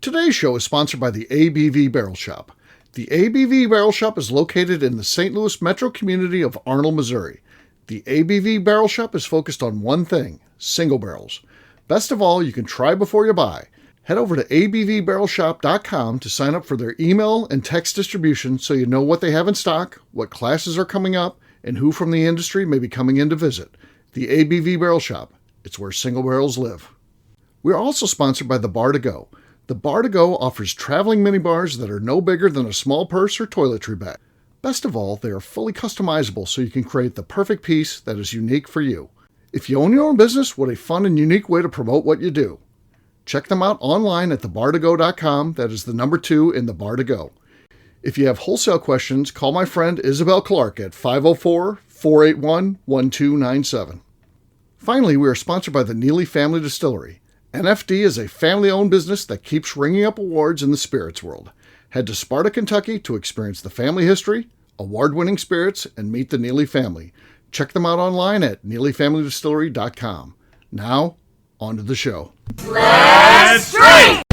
Today's show is sponsored by the ABV Barrel Shop. The ABV Barrel Shop is located in the St. Louis metro community of Arnold, Missouri. The ABV Barrel Shop is focused on one thing, single barrels. Best of all, you can try before you buy. Head over to abvbarrelshop.com to sign up for their email and text distribution so you know what they have in stock, what classes are coming up, and who from the industry may be coming in to visit. The ABV Barrel Shop. It's where single barrels live. We're also sponsored by the Bar to Go. The Bar to Go offers traveling minibars that are no bigger than a small purse or toiletry bag. Best of all, they are fully customizable so you can create the perfect piece that is unique for you. If you own your own business, what a fun and unique way to promote what you do. Check them out online at thebar2go.com. That is the number 2 in the Bar to Go. If you have wholesale questions, call my friend Isabel Clark at 504-481-1297. Finally, we are sponsored by the Neely Family Distillery. NFD is a family-owned business that keeps ringing up awards in the spirits world. Head to Sparta, Kentucky to experience the family history, award-winning spirits, and meet the Neely family. Check them out online at neelyfamilydistillery.com. Now, on to the show. Let's drink!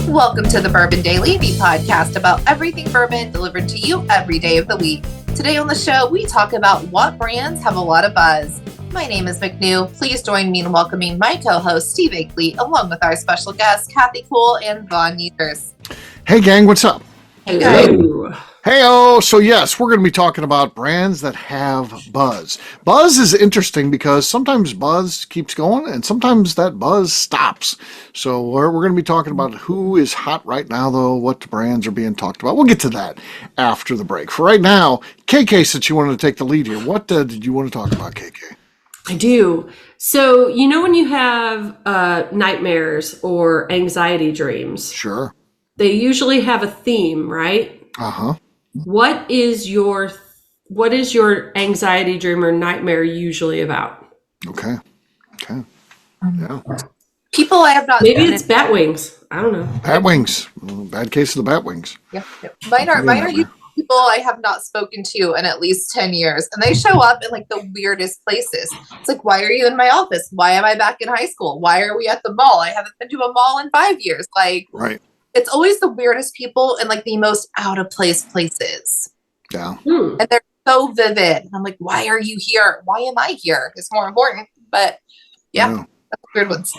Welcome to the Bourbon Daily, the podcast about everything bourbon delivered to you every day of the week. Today on the show, we talk about what brands have a lot of buzz. My name is McNew. Please join me in welcoming my co-host, Steve Akeley, along with our special guests, Kathy Cool and Von Nieters. Hey gang, what's up? Hey guys. Hey-oh, so yes, we're going to be talking about brands that have buzz. Buzz is interesting because sometimes buzz keeps going and sometimes that buzz stops. So we're going to be talking about who is hot right now, though, what brands are being talked about. We'll get to that after the break. For right now, KK, since you wanted to take the lead here, what did you want to talk about, KK? I do. So, you know when you have nightmares or anxiety dreams? Sure. They usually have a theme, right? Uh-huh. What is your anxiety dream or nightmare usually about? Okay. Yeah. People I have not... Maybe it's bat wings. I don't know. Bat wings. Bad case of the bat wings. Yep. Mine are people I have not spoken to in at least 10 years. And they show up in like the weirdest places. It's like, why are you in my office? Why am I back in high school? Why are we at the mall? I haven't been to a mall in 5 years. Like, right. It's always the weirdest people in like the most out of place places. Yeah. And they're so vivid. I'm like, why are you here? Why am I here? It's more important. But yeah. That's weird ones.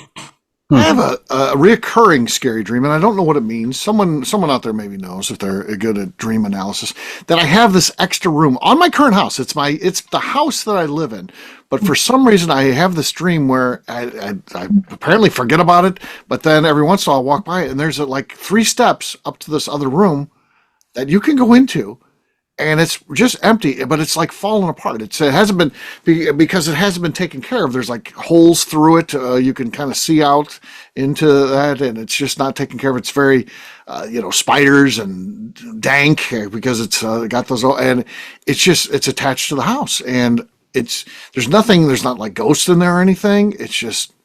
I have a reoccurring scary dream, and I don't know what it means. Someone out there maybe knows if they're good at dream analysis. That I have this extra room on my current house. It's the house that I live in, but for some reason I have this dream where I apparently forget about it. But then every once in a while I walk by it, and there's like 3 steps up to this other room that you can go into. And it's just empty, but it's like falling apart. It hasn't been, because it hasn't been taken care of. There's like holes through it. You can kind of see out into that, and it's just not taken care of. It's very, spiders and dank because it's got those, and it's attached to the house. And there's not like ghosts in there or anything.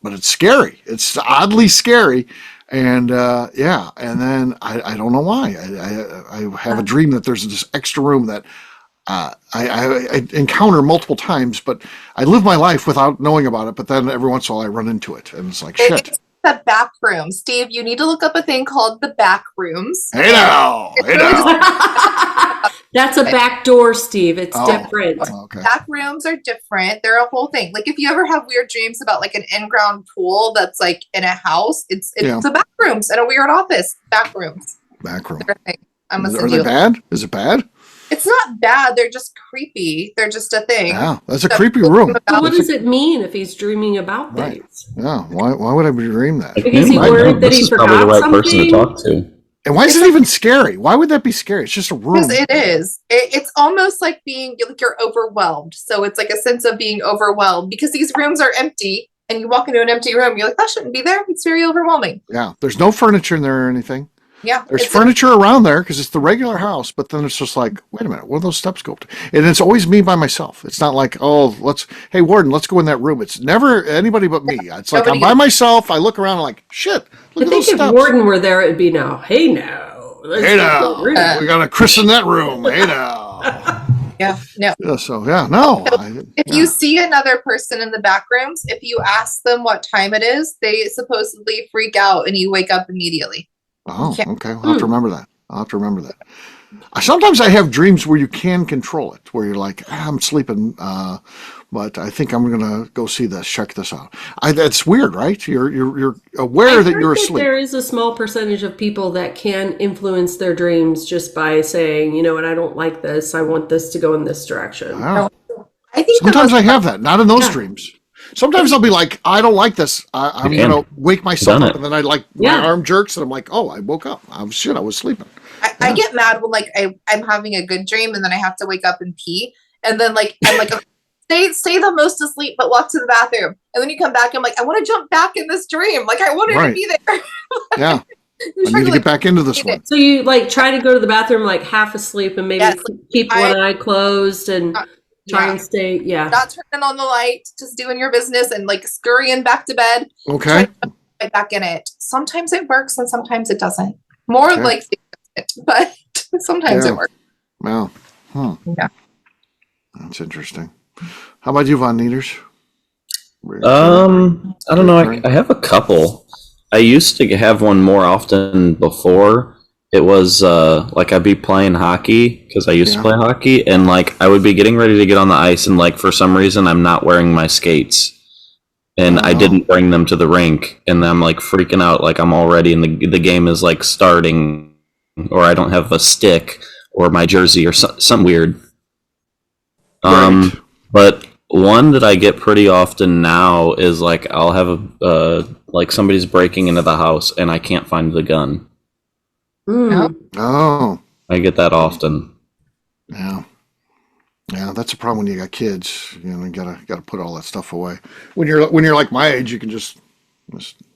But it's scary. It's oddly scary. And and then I don't know why I have a dream that there's this extra room that I encounter multiple times, but I live my life without knowing about it. But then every once in a while I run into it, and it's like shit. It's the back room, Steve. You need to look up a thing called the back rooms. Hey now. That's a back door, Steve. It's different. Okay. Back rooms are different. They're a whole thing. Like if you ever have weird dreams about like an in-ground pool that's like in a house, it's the back rooms in a weird office. Back rooms. Back room. Are they bad? Is it bad? It's not bad. They're just creepy. They're just a thing. Yeah, that's a creepy room. So what does it mean if he's dreaming about things? Yeah, why would I dream that? Because he worried that he forgot probably the right something? person to talk to. And why is it even scary? Why would that be scary? It's just a room. Because it is. It's almost like you're overwhelmed. So it's like a sense of being overwhelmed because these rooms are empty and you walk into an empty room. You're like, that shouldn't be there. It's very overwhelming. Yeah. There's no furniture in there or anything. Yeah. There's furniture around there because it's the regular house, but then it's just like, wait a minute, where do those steps go up to? And it's always me by myself. It's not like, hey, Warden, let's go in that room. It's never anybody but me. It's like I'm by myself. I look around and like, shit, look at those steps. If Warden were there, it'd be now, hey now. Hey now. We got to christen that room. Hey now. Yeah, no. No. If you see another person in the back rooms, if you ask them what time it is, they supposedly freak out and you wake up immediately. Oh, okay. I'll have to remember that. Sometimes I have dreams where you can control it, where you're like, I'm sleeping, but I think I'm going to go see this, check this out. That's weird, right? You're aware that you're asleep. There is a small percentage of people that can influence their dreams just by saying, you know what, I don't like this. I want this to go in this direction. Wow. I think sometimes I have that, not in those dreams. Sometimes I'll be like, I don't like this. I'm going to wake myself up, and then my arm jerks, and I'm like, oh, I woke up. I was sleeping. I get mad when I'm having a good dream, and then I have to wake up and pee, and then I'm like, stay the most asleep, but walk to the bathroom, and then you come back. And I'm like, I want to jump back in this dream. Like I wanted to be there. Yeah. I need to get back into this one. So you try to go to the bathroom half asleep and maybe keep one eye closed and try and stay, not turning on the light, just doing your business and scurrying back to bed. Okay. Right back in it. Sometimes it works and sometimes it doesn't. More likely, but sometimes it works. Wow. Yeah. That's interesting. How about you, Von Nieters? I don't know. I have a couple. I used to have one more often before. It was I'd be playing hockey because I used to play hockey, and I would be getting ready to get on the ice, and for some reason I'm not wearing my skates, and I didn't bring them to the rink, and I'm freaking out, I'm all ready, and the game is starting, or I don't have a stick or my jersey or something weird. Right. But one that I get pretty often now is I'll have somebody's breaking into the house and I can't find the gun. Oh, I get that often. Yeah, that's a problem when you got kids. You gotta put all that stuff away. When you're like my age, you can just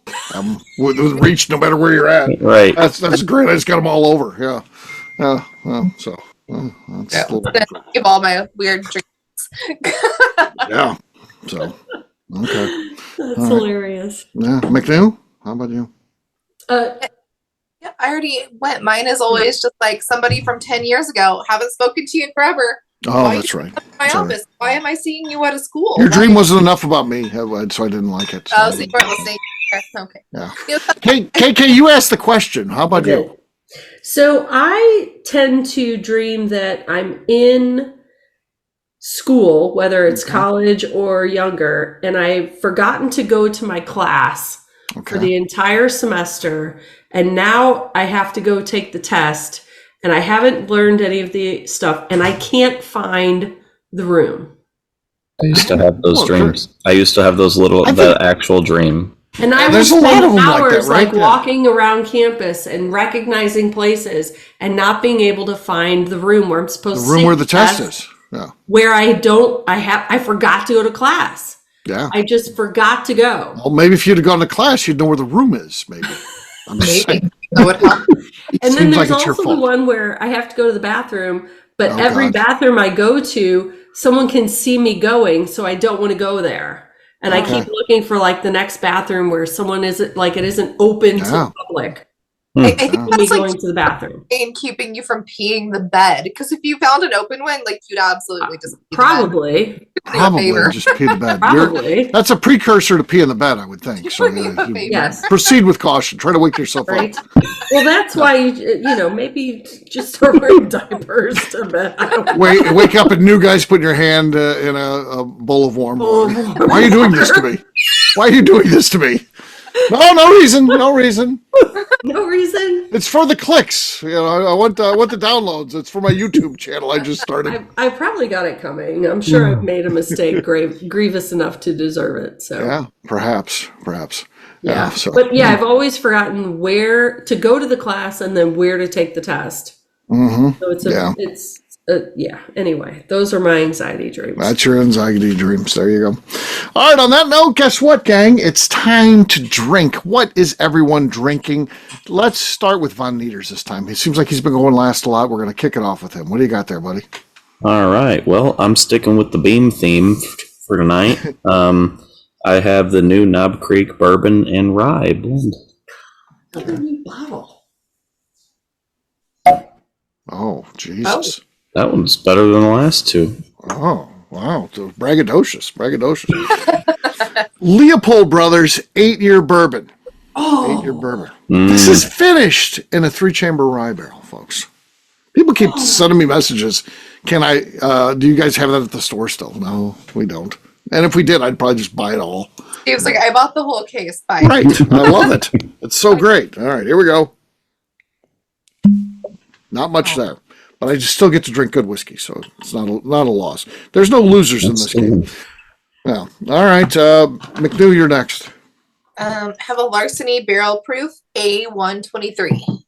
have them with reach no matter where you're at. Right. That's great. I just got them all over. Yeah. That's a little different. Give all my weird dreams. Yeah. So okay. That's hilarious. Yeah, McNew. How about you? Yeah, I already went. Mine is always just somebody from 10 years ago. Haven't spoken to you in forever. Oh, that's right. My office. Why am I seeing you at a school? Your dream wasn't enough about me, so I didn't like it. So you weren't listening. Okay. Yeah. Hey, KK, you asked the question. How about you? So I tend to dream that I'm in school, whether it's college or younger, and I've forgotten to go to my class for the entire semester. And now I have to go take the test, and I haven't learned any of the stuff, and I can't find the room. I used to have those dreams. I used to have the actual dream. And I would spend hours walking around campus and recognizing places and not being able to find the room where I'm supposed to the room where the test is. Yeah. Where I forgot to go to class. Yeah. I just forgot to go. Well, maybe if you'd have gone to class, you'd know where the room is, maybe. I'm just saying. And then there's also the one where I have to go to the bathroom, but every bathroom I go to, someone can see me going, so I don't want to go there. And I keep looking for the next bathroom where someone isn't it isn't open to the public. I think that's going to the bathroom and keeping you from peeing the bed. Because if you found an open one, you'd absolutely just pee probably just pee the bed. Probably. That's a precursor to pee in the bed, I would think. So yes. Proceed with caution. Try to wake yourself up. Well, that's why maybe just start wearing diapers to bed. Wake up and new guys putting your hand in a bowl of warm water. Why are you doing this to me? Why are you doing this to me? No reason. No reason. It's for the clicks. I want the downloads. It's for my YouTube channel I just started. I probably got it coming. I'm sure I've made a mistake grievous enough to deserve it. So yeah, perhaps. Yeah. But I've always forgotten where to go to the class and then where to take the test. Mm-hmm. So it's Anyway, those are my anxiety dreams. That's your anxiety dreams. There you go. All right, on that note, guess what, gang? It's time to drink. What is everyone drinking? Let's start with Von Nieters this time. It seems like he's been going last a lot. We're going to kick it off with him. What do you got there, buddy? All right. Well, I'm sticking with the Beam theme for tonight. I have the new Knob Creek Bourbon and Rye blend. Another new bottle. Oh, Jesus. That one's better than the last two. Oh, wow. So braggadocious. Leopold Brothers 8-year bourbon. Oh. 8-year bourbon. This is finished in a 3-chamber rye barrel, folks. People keep sending me messages. Can I, do you guys have that at the store still? No, we don't. And if we did, I'd probably just buy it all. He was like, I bought the whole case. Bye. Right. I love it. It's so great. All right, here we go. Not much there. But I just still get to drink good whiskey, so it's not a loss. There's no losers in this game. Yeah. All right, McNew, you're next. Have a Larceny Barrel Proof A123.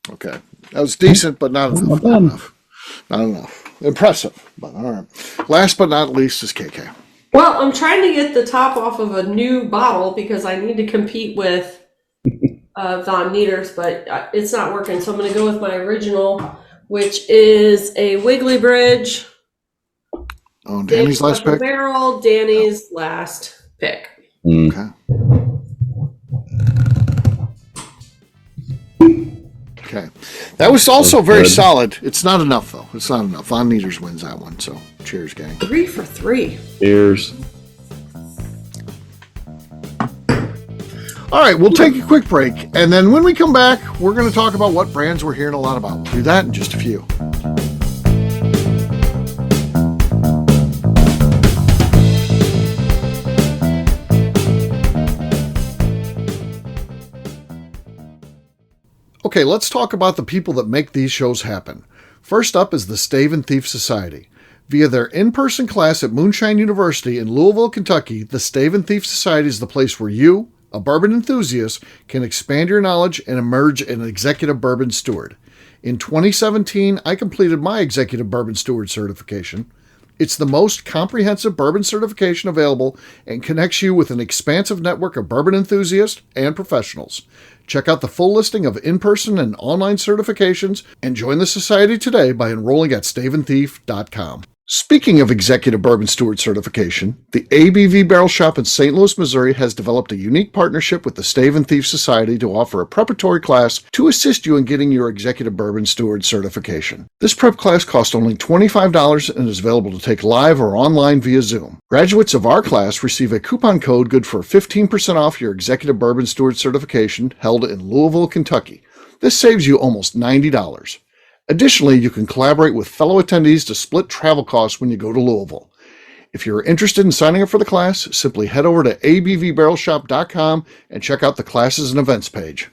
Okay. That was decent, but not enough. Not enough. Impressive, but all right. Last but not least is KK. Well, I'm trying to get the top off of a new bottle because I need to compete with Von Nieters, but it's not working. So I'm going to go with my original, which is a Wiggly Bridge. Oh, Danny's last pick? Barrel, Danny's last pick. Okay. Okay. That was also very solid. It's not enough, though. It's not enough. Von Nieters wins that one, so cheers, gang. 3 for 3. Cheers. All right, we'll take a quick break, and then when we come back, we're going to talk about what brands we're hearing a lot about. We'll do that in just a few. Okay, let's talk about the people that make these shows happen. First up is the Stave and Thief Society. Via their in-person class at Moonshine University in Louisville, Kentucky, the Stave and Thief Society is the place where you, a bourbon enthusiast, can expand your knowledge and emerge an executive bourbon steward. In 2017, I completed my executive bourbon steward certification. It's the most comprehensive bourbon certification available and connects you with an expansive network of bourbon enthusiasts and professionals. Check out the full listing of in-person and online certifications and join the society today by enrolling at staveandthief.com. Speaking of executive bourbon steward certification, the ABV Barrel Shop in St. Louis, Missouri has developed a unique partnership with the Stave and Thief Society to offer a preparatory class to assist you in getting your executive bourbon steward certification. This prep class costs only $25 and is available to take live or online via Zoom. Graduates of our class receive a coupon code good for 15% off your executive bourbon steward certification held in Louisville, Kentucky. This saves you almost $90. Additionally, you can collaborate with fellow attendees to split travel costs when you go to Louisville. If you're interested in signing up for the class, simply head over to abvbarrelshop.com and check out the classes and events page.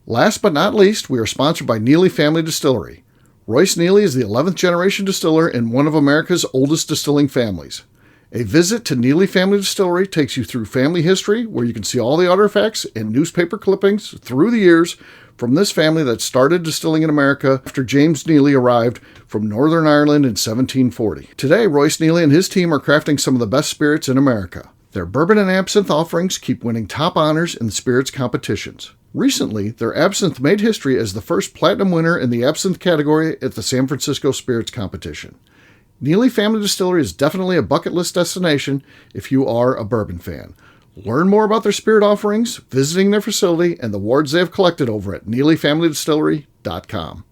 Last but not least, we are sponsored by Neely Family Distillery. Royce Neely is the 11th generation distiller in one of America's oldest distilling families. A visit to Neely Family Distillery takes you through family history, where you can see all the artifacts and newspaper clippings through the years from this family that started distilling in America after James Neely arrived from Northern Ireland in 1740. Today, Royce Neely and his team are crafting some of the best spirits in America. Their bourbon and absinthe offerings keep winning top honors in spirits competitions. Recently, their absinthe made history as the first platinum winner in the absinthe category at the San Francisco Spirits Competition. Neely Family Distillery is definitely a bucket list destination if you are a bourbon fan. Learn more about their spirit offerings, visiting their facility, and the awards they have collected over at NeelyFamilyDistillery.com.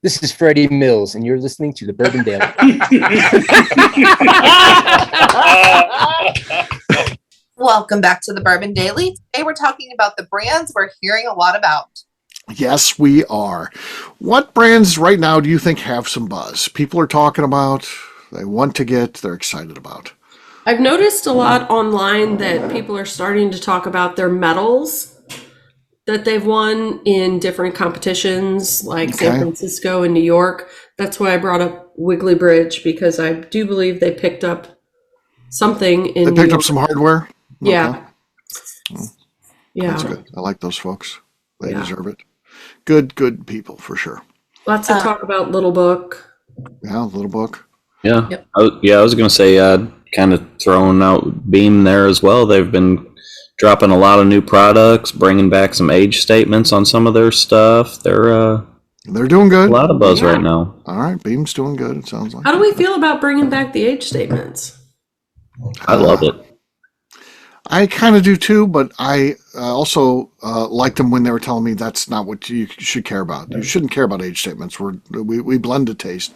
This is Freddie Mills, and you're listening to the Bourbon Daily. Welcome back to the Bourbon Daily. Today we're talking about the brands we're hearing a lot about. Yes, we are. What brands right now do you think have some buzz? People are talking about, they want to get, they're excited about. I've noticed a lot online that people are starting to talk about their metals that they've won in different competitions like San Okay. Francisco and New York. That's why I brought up Wiggly Bridge, because I do believe they picked up something in They New picked York. up some hardware. Yeah. Okay. Yeah. That's good. I like those folks. They Yeah. deserve it. Good people for sure. Lots of talk about Little Book. Yeah, little book. Yeah. Yep. I was going to say, kind of throwing out Beam there as well. They've been dropping a lot of new products, bringing back some age statements on some of their stuff. They're They're doing good. a lot of buzz right now. All right, Beam's doing good. It sounds like. How do we feel about bringing back the age statements? I love it. I kind of do too, but I also liked them when they were telling me that's not what you should care about. You shouldn't care about age statements. We blend to taste.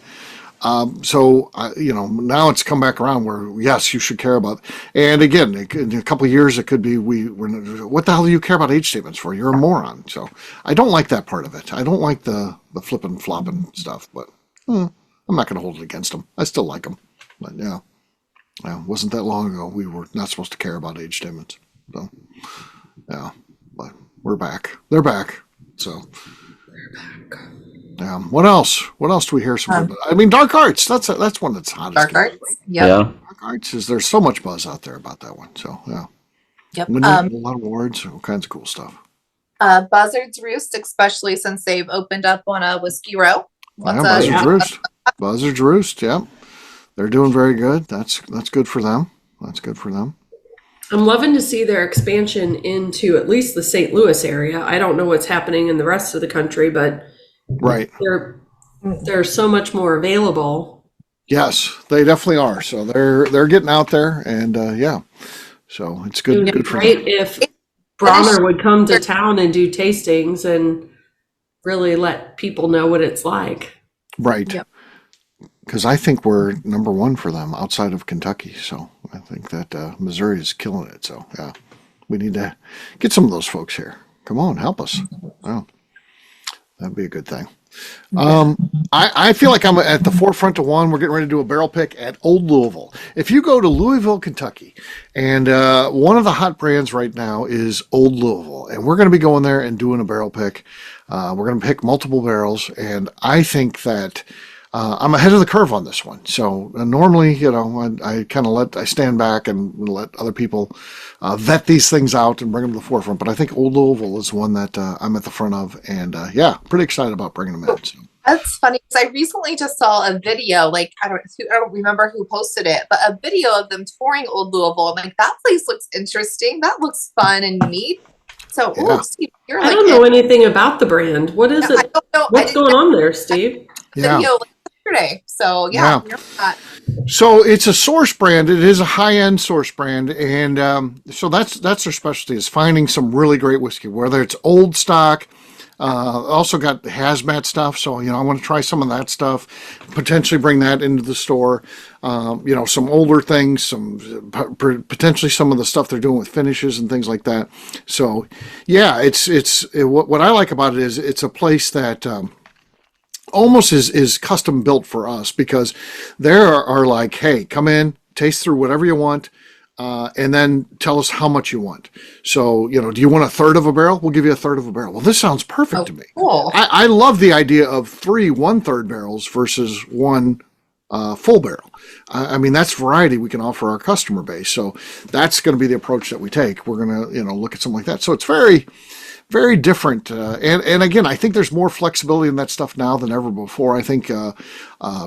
So now it's come back around where yes, you should care about. And again, in a couple of years, it could be what the hell do you care about age statements for? You're a moron. So I don't like that part of it. I don't like the flipping flopping stuff. But I'm not going to hold it against them. I still like them. But yeah. Well, it wasn't that long ago we were not supposed to care about age statements. So, yeah, but we're back. They're back. So, yeah. What else? What else do we hear? I mean, Dark Arts. That's one that's hot. Dark Arts. Yep. Yeah. Dark Arts there's so much buzz out there about that one. So, yeah. Yep. Winning a lot of awards, all kinds of cool stuff. Buzzard's Roost, especially since they've opened up on a Whiskey Row. Buzzard's Roost. Buzzard's Roost. Yeah. They're doing very good. That's good for them. That's good for them. I'm loving to see their expansion into at least the St. Louis area. I don't know what's happening in the rest of the country, but Right. there's so much more available. Yes, they definitely are. So they're getting out there, and yeah. So it's good. It would be Good for great them. if Bronner would come to town and do tastings and really let people know what it's like. Right. Yep. Because I think we're number one for them outside of Kentucky. So I think that Missouri is killing it. So yeah, we need to get some of those folks here. Come on, help us. Wow. That'd be a good thing. I feel like I'm at the forefront of one. We're getting ready to do a barrel pick at Old Louisville. If you go to Louisville, Kentucky, and one of the hot brands right now is Old Louisville, and we're going to be going there and doing a barrel pick. We're going to pick multiple barrels, and I think that I'm ahead of the curve on this one. So normally, I kind of I stand back and let other people vet these things out and bring them to the forefront. But I think Old Louisville is one that I'm at the front of, and yeah, pretty excited about bringing them in. So. That's funny because I recently just saw a video. Like I don't remember who posted it, but a video of them touring Old Louisville. I'm like, that place looks interesting. That looks fun and neat. So, Yeah. Steve, you're I like, don't know anything about the brand. What is I it? don't know. What's going on there, Steve? Yeah. Video yesterday. So yeah. You're not. So it's a source brand. It is a high-end source brand, and so that's their specialty is finding some really great whiskey, whether it's old stock. Also got hazmat stuff, so I want to try some of that stuff. Potentially bring that into the store. Some older things, some potentially some of the stuff they're doing with finishes and things like that. So, yeah, what I like about it is it's a place that. Almost is custom built for us because there are like, hey, come in, taste through whatever you want, and then tell us how much you want. So, do you want a third of a barrel? We'll give you a third of a barrel. Well, this sounds perfect to me. Cool. I love the idea of 3 1/3 barrels versus 1 full barrel. I mean, that's variety we can offer our customer base. So that's going to be the approach that we take. We're going to, look at something like that. So it's very, very different. And again, I think there's more flexibility in that stuff now than ever before. I think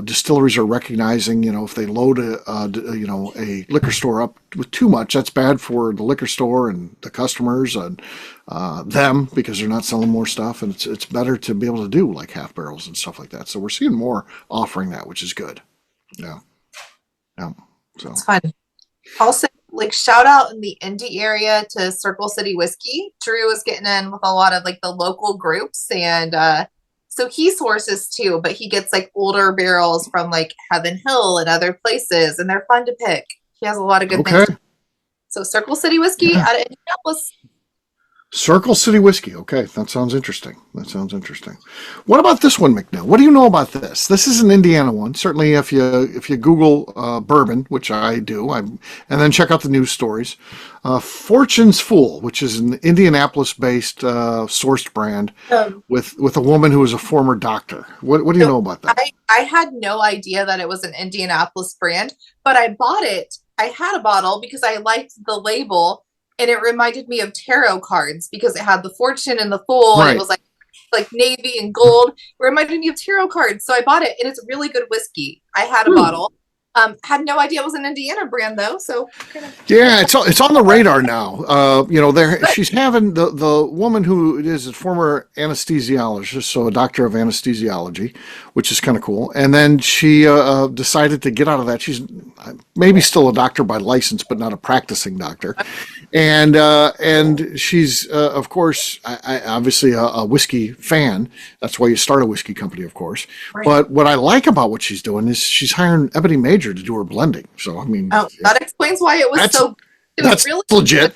distilleries are recognizing, if they load a liquor store up with too much, that's bad for the liquor store and the customers and them because they're not selling more stuff. And it's better to be able to do like half barrels and stuff like that. So we're seeing more offering that, which is good. Yeah. Yeah. So It's fun. Also, shout out in the Indy area to Circle City Whiskey. Drew is getting in with a lot of the local groups, and so he sources too, but he gets older barrels from Heaven Hill and other places, and they're fun to pick. He has a lot of good things. So Circle City Whiskey out of Indianapolis. Circle City whiskey. Okay, that sounds interesting. What about this one, McNew? What do you know about this? This is an Indiana one. Certainly, if you Google bourbon, which I do, and then check out the news stories. Fortune's Fool, which is an Indianapolis-based sourced brand with a woman who is a former doctor. What do you know about that? I had no idea that it was an Indianapolis brand, but I bought it. I had a bottle because I liked the label. And it reminded me of tarot cards because it had the fortune and the fool, Right. and it was like navy and gold. It reminded me of tarot cards, so I bought it, and it's really good whiskey. I had a bottle. Had no idea it was an Indiana brand though. So yeah, it's on the radar now. She's having the woman who is a former anesthesiologist, so a doctor of anesthesiology, which is kind of cool. And then she decided to get out of that. She's maybe still a doctor by license, but not a practicing doctor. And she's of course, obviously a whiskey fan. That's why you start a whiskey company, of course. Right. But what I like about what she's doing is she's hiring Ebony Major to do her blending. So I mean, that explains why it was that's really legit.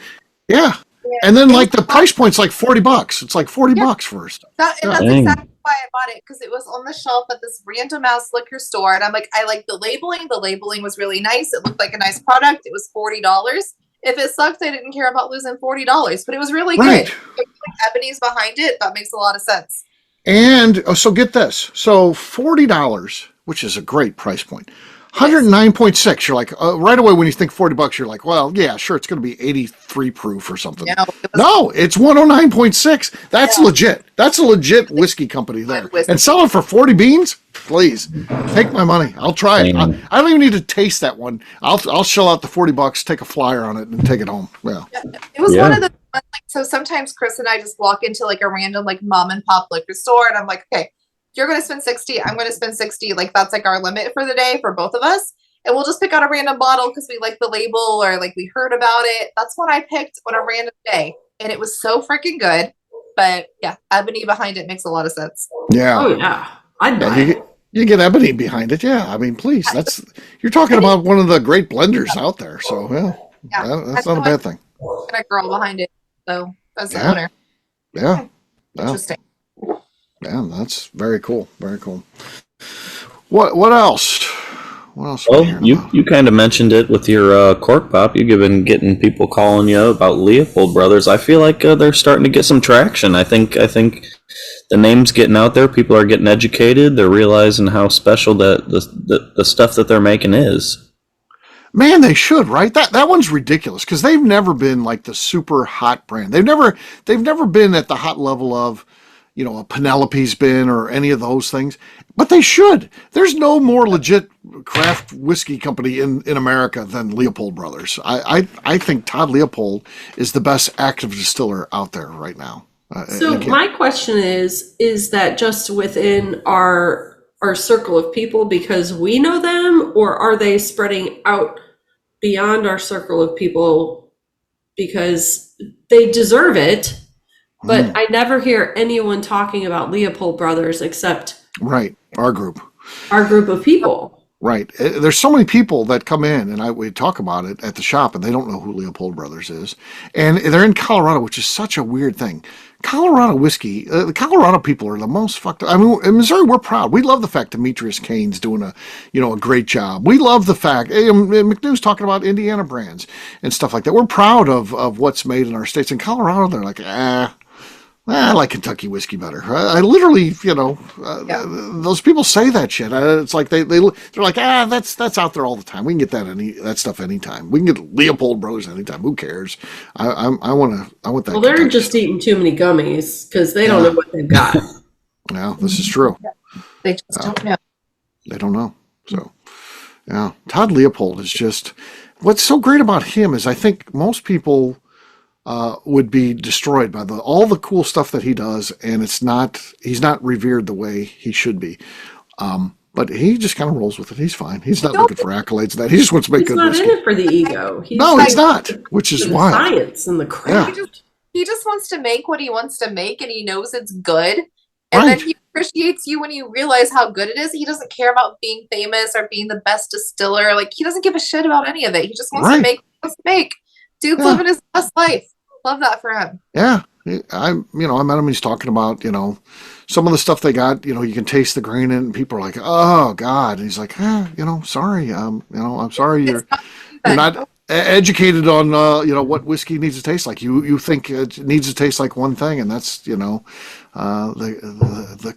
Yeah. And then like the price point's like $40. It's like $40 first. That's Dang. exactly why I bought it, because it was on the shelf at this random ass liquor store, and I'm like, I like the labeling. The labeling was really nice. It looked like a nice product. It was $40. If it sucked, I didn't care about losing $40, but it was really Right. good. Like Ebony's behind it. That makes a lot of sense. And so get this. So $40, which is a great price point. 109.6. You're like, right away when you think $40, you're like, well, yeah, sure, it's going to be 83 proof or something. No, it's 109.6. That's legit. That's a legit whiskey company there. And sell it for 40 beans? Please take my money. I'll try it. I don't even need to taste that one. I'll shell out the $40, take a flyer on it, and take it home. Yeah. It was one of the so sometimes Chris and I just walk into like a random like mom and pop liquor store, and I'm like, okay, you're going to spend 60. I'm going to spend 60. Like that's like our limit for the day for both of us. And we'll just pick out a random bottle because we like the label or like we heard about it. That's what I picked on a random day. And it was so freaking good. But yeah, Ebony behind it makes a lot of sense. Yeah. Oh yeah. I'd buy it. You get Ebony behind it. Yeah. I mean, please, you're talking about one of the great blenders out there. So that's not a bad thing. And a girl behind it. So that's the owner. Yeah. Interesting. Yeah, that's very cool. Very cool. What else? What else? Well, you kind of mentioned it with your cork pop. You've been getting people calling you about Leopold Brothers. I feel like they're starting to get some traction. I think the name's getting out there. People are getting educated. They're realizing how special the stuff that they're making is. Man, they should, right? That one's ridiculous because they've never been like the super hot brand. They've never been at the hot level of, a Penelope's been or any of those things, but they should. There's no more legit craft whiskey company in America than Leopold Brothers. I think Todd Leopold is the best active distiller out there right now. So my question is that just within our circle of people because we know them, or are they spreading out beyond our circle of people because they deserve it? But I never hear anyone talking about Leopold Brothers except our group of people. Right. There's so many people that come in and we talk about it at the shop and they don't know who Leopold Brothers is. And they're in Colorado, which is such a weird thing. Colorado whiskey, the Colorado people are the most fucked up. I mean, in Missouri, we're proud. We love the fact Demetrius Kane's doing a great job. We love the fact, McNew's talking about Indiana brands and stuff like that. We're proud of what's made in our states. In Colorado, they're like, I like Kentucky whiskey better. I literally, those people say that shit. It's like they're like, that's out there all the time. We can get that stuff anytime. We can get Leopold Brothers anytime. Who cares? I want that. Well, they're Kentucky just stuff. Eating too many gummies because they don't know what they've got. Yeah, this is true. They just don't know. They don't know. So, yeah, Todd Leopold is just. What's so great about him is I think most people would be destroyed by all the cool stuff that he does, and he's not revered the way he should be. But he just kind of rolls with it. He's fine. He's not looking for accolades. He just wants to make He's good not whiskey. in it for the ego. He's not. Which is why science and the craft. Yeah. He just wants to make what he wants to make, and he knows it's good. And then he appreciates you when you realize how good it is. He doesn't care about being famous or being the best distiller. Like, he doesn't give a shit about any of it. He just wants to make what he wants to make. Dude's living his best life. Love that for him. Yeah. I met him. He's talking about, some of the stuff they got, you can taste the grain in it, and people are like, oh God. And he's like, sorry. I'm sorry you're not educated on, what whiskey needs to taste like. You think it needs to taste like one thing, and that's, the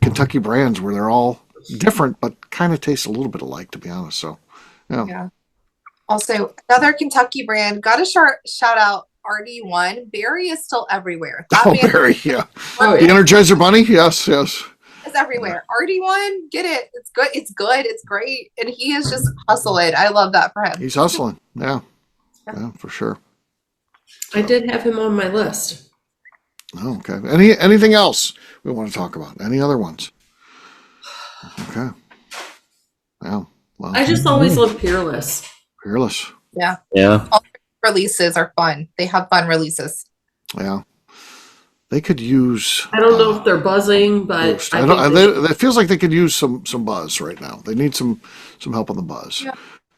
Kentucky brands where they're all different, but kind of taste a little bit alike, to be honest. So, Yeah. Also, another Kentucky brand, got to shout out RD1. Barry is still everywhere. Barry, yeah. Oh, The Energizer Bunny, yes. It's everywhere. RD1, get it. It's good. It's great. And he is just hustling. I love that for him. He's hustling. Yeah, for sure. I did have him on my list. Oh, okay. Anything else we want to talk about? Any other ones? Okay. Yeah. Well, I just always love Peerless. Peerless. Yeah. Yeah. All releases are fun. They have fun releases. Yeah. They could use. I don't know if they're buzzing, but boost. It feels like they could use some buzz right now. They need some help on the buzz. Yeah.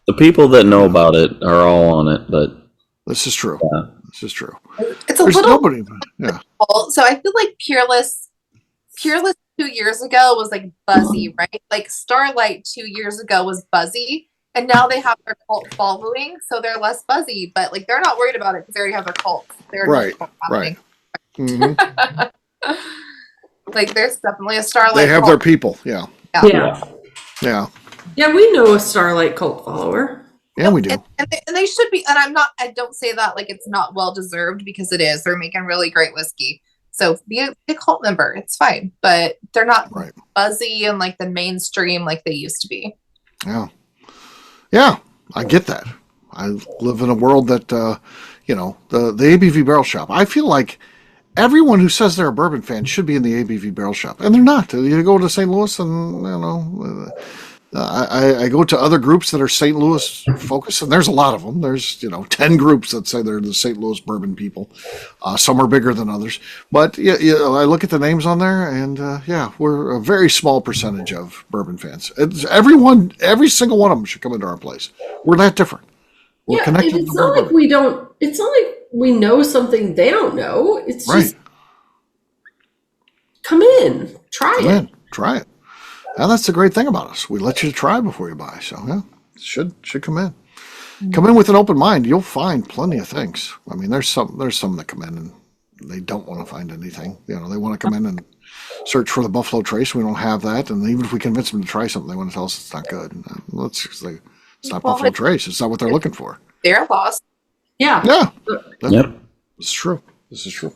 The people that know about it are all on it, but This is true. Yeah. This is true. It's a There's little nobody. Yeah. So I feel like Peerless 2 years ago was like buzzy, right? Like Starlight 2 years ago was buzzy, and now they have their cult following, so they're less buzzy. But like they're not worried about it because they already have their cult. They're Right. just Right. Mhm. Like there's definitely a Starlight. They have cult. their people. Yeah. Yeah. Yeah. Yeah, we know a Starlight cult follower. Yeah, we do. And they should be. And I don't say that like it's not well deserved, because it is. They're making really great whiskey. So be a cult member. It's fine. But they're not Right. buzzy and like the mainstream like they used to be. Yeah. Yeah. I get that. I live in a world that, the ABV Barrel Shop. I feel like everyone who says they're a bourbon fan should be in the ABV Barrel Shop, and they're not. You go to St. Louis, and I go to other groups that are St. Louis focused, and there's a lot of them. There's 10 groups that say they're the St. Louis bourbon people. Some are bigger than others, but I look at the names on there, and we're a very small percentage of bourbon fans. It's every single one of them should come into our place. We're that different. We're Yeah, connected. and it's to not bourbon. like we don't. It's not like we know something they don't know. It's Right. just come in, try Come it. in, try it. And that's the great thing about us. We let you try before you buy. So should come in. Come in with an open mind. You'll find plenty of things. I mean, there's some that come in and they don't want to find anything. They want to come in and search for the Buffalo Trace. We don't have that. And even if we convince them to try something, they want to tell us it's not good. It's not Buffalo Trace. It's not what they're looking for. They're lost. Yeah, Yeah. Yep. This is true. This is true.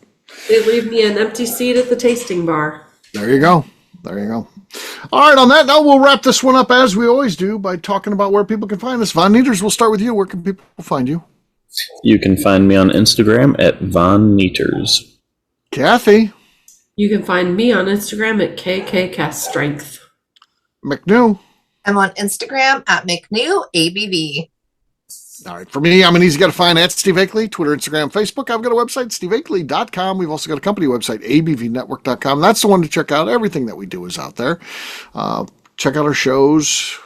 they leave me an empty seat at the tasting bar. There you go. All right, on that note, we'll wrap this one up as we always do by talking about where people can find us. Von Nieters, we'll start with you. Where can people find you? You can find me on Instagram at Von Nieters. Kathy. You can find me on Instagram at KKCastStrength. McNew. I'm on Instagram at McNew ABV. All right, for me, I'm an easy guy to find at Steve Akeley, Twitter, Instagram, Facebook. I've got a website, steveakeley.com. We've also got a company website, abvnetwork.com. That's the one to check out. Everything that we do is out there. Check out our shows,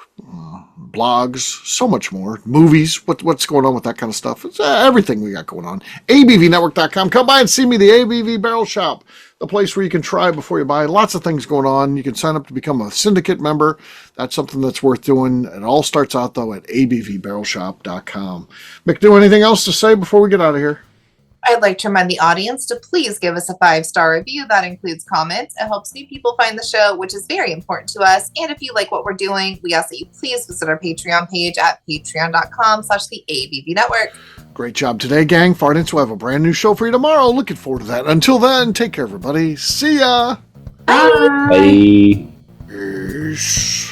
blogs, so much more. Movies, what's going on with that kind of stuff. It's everything we got going on. abvnetwork.com. Come by and see me, the ABV Barrel Shop, the place where you can try before you buy. Lots of things going on. You can sign up to become a syndicate member. That's something that's worth doing. It all starts out, though, at abvbarrelshop.com. McNew, anything else to say before we get out of here? I'd like to remind the audience to please give us a 5-star review. That includes comments. It helps new people find the show, which is very important to us. And if you like what we're doing, we ask that you please visit our Patreon page at patreon.com/the ABV Network. Great job today, gang. Fartins will have a brand new show for you tomorrow. Looking forward to that. Until then, take care, everybody. See ya. Bye. Peace.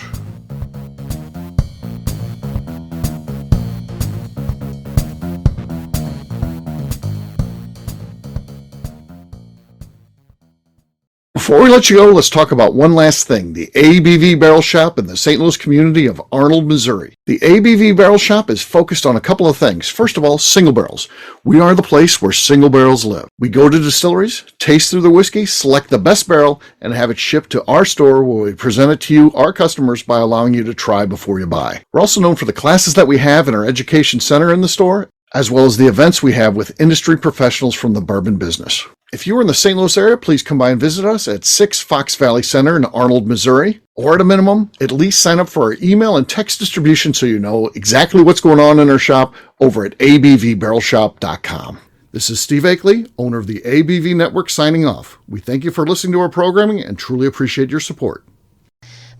Before we let you go, let's talk about one last thing. The ABV Barrel Shop in the St. Louis community of Arnold, Missouri. The ABV Barrel Shop is focused on a couple of things. First of all, single barrels. We are the place where single barrels live. We go to distilleries, taste through the whiskey, select the best barrel, and have it shipped to our store where we present it to you, our customers, by allowing you to try before you buy. We're also known for the classes that we have in our education center in the store, as well as the events we have with industry professionals from the bourbon business. If you are in the St. Louis area, please come by and visit us at 6 Fox Valley Center in Arnold, Missouri. Or at a minimum, at least sign up for our email and text distribution so you know exactly what's going on in our shop over at abvbarrelshop.com. This is Steve Akeley, owner of the ABV Network, signing off. We thank you for listening to our programming and truly appreciate your support.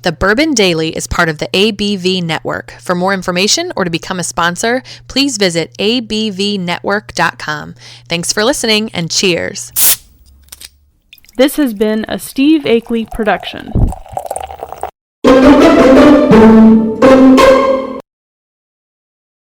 The Bourbon Daily is part of the ABV Network. For more information or to become a sponsor, please visit abvnetwork.com. Thanks for listening and cheers. This has been a Steve Akeley production.